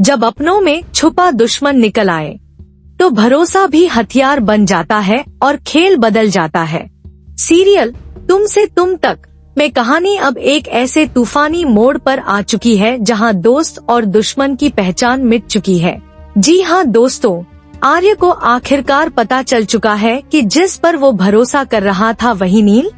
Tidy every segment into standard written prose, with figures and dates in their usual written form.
जब अपनों में छुपा दुश्मन निकल आए तो भरोसा भी हथियार बन जाता है और खेल बदल जाता है। सीरियल तुम से तुम तक में कहानी अब एक ऐसे तूफानी मोड़ पर आ चुकी है जहां दोस्त और दुश्मन की पहचान मिट चुकी है। जी हां दोस्तों, आर्य को आखिरकार पता चल चुका है कि जिस पर वो भरोसा कर रहा था वही नील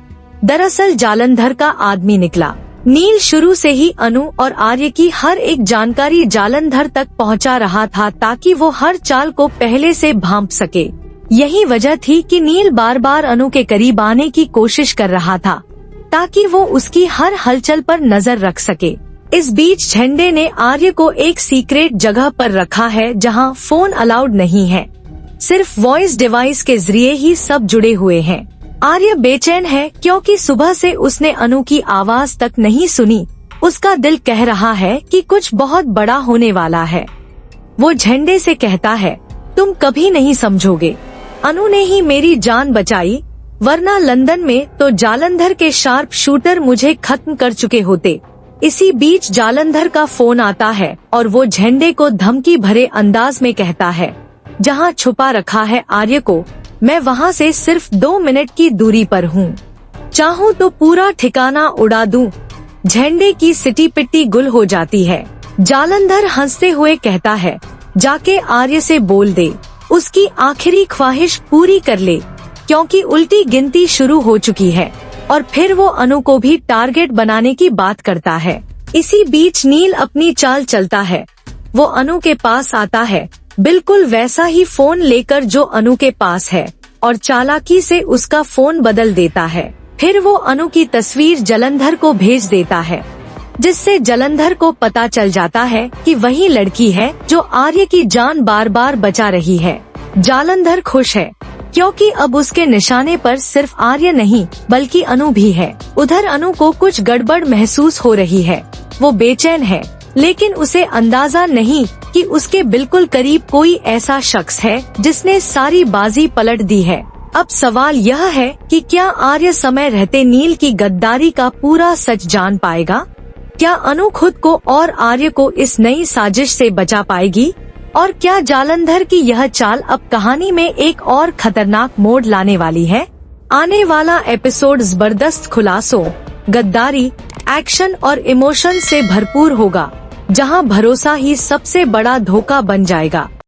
दरअसल जालंधर का आदमी निकला। नील शुरू से ही अनु और आर्य की हर एक जानकारी जालंधर तक पहुंचा रहा था ताकि वो हर चाल को पहले से भांप सके। यही वजह थी कि नील बार बार अनु के करीब आने की कोशिश कर रहा था ताकि वो उसकी हर हलचल पर नजर रख सके। इस बीच झंडे ने आर्य को एक सीक्रेट जगह पर रखा है जहां फोन अलाउड नहीं है, सिर्फ वॉइस डिवाइस के जरिए ही सब जुड़े हुए हैं। आर्य बेचैन है क्योंकि सुबह से उसने अनु की आवाज तक नहीं सुनी। उसका दिल कह रहा है कि कुछ बहुत बड़ा होने वाला है। वो झंडे से कहता है, तुम कभी नहीं समझोगे, अनु ने ही मेरी जान बचाई, वरना लंदन में तो जालंधर के शार्प शूटर मुझे खत्म कर चुके होते। इसी बीच जालंधर का फोन आता है और वो झंडे को धमकी भरे अंदाज में कहता है, जहां छुपा रखा है आर्य को, मैं वहां से सिर्फ 2 मिनट की दूरी पर हूँ, चाहूँ तो पूरा ठिकाना उड़ा दूं। झंडे की सिटी पिट्टी गुल हो जाती है। जालंधर हंसते हुए कहता है, जाके आर्य से बोल दे, उसकी आखिरी ख्वाहिश पूरी कर ले, क्योंकि उल्टी गिनती शुरू हो चुकी है। और फिर वो अनु को भी टारगेट बनाने की बात करता है। इसी बीच नील अपनी चाल चलता है। वो अनु के पास आता है, बिल्कुल वैसा ही फोन लेकर जो अनु के पास है, और चालाकी से उसका फोन बदल देता है। फिर वो अनु की तस्वीर जालंधर को भेज देता है, जिससे जालंधर को पता चल जाता है कि वही लड़की है जो आर्य की जान बार बार बचा रही है। जालंधर खुश है क्योंकि अब उसके निशाने पर सिर्फ आर्य नहीं बल्कि अनु भी है। उधर अनु को कुछ गड़बड़ महसूस हो रही है। वो बेचैन है, लेकिन उसे अंदाजा नहीं कि उसके बिल्कुल करीब कोई ऐसा शख्स है जिसने सारी बाजी पलट दी है। अब सवाल यह है कि क्या आर्य समय रहते नील की गद्दारी का पूरा सच जान पाएगा? क्या अनु खुद को और आर्य को इस नई साजिश से बचा पाएगी? और क्या जालंधर की यह चाल अब कहानी में एक और खतरनाक मोड़ लाने वाली है? आने वाला एपिसोड जबरदस्त खुलासों, गद्दारी, एक्शन और इमोशन से भरपूर होगा, जहां भरोसा ही सबसे बड़ा धोखा बन जाएगा।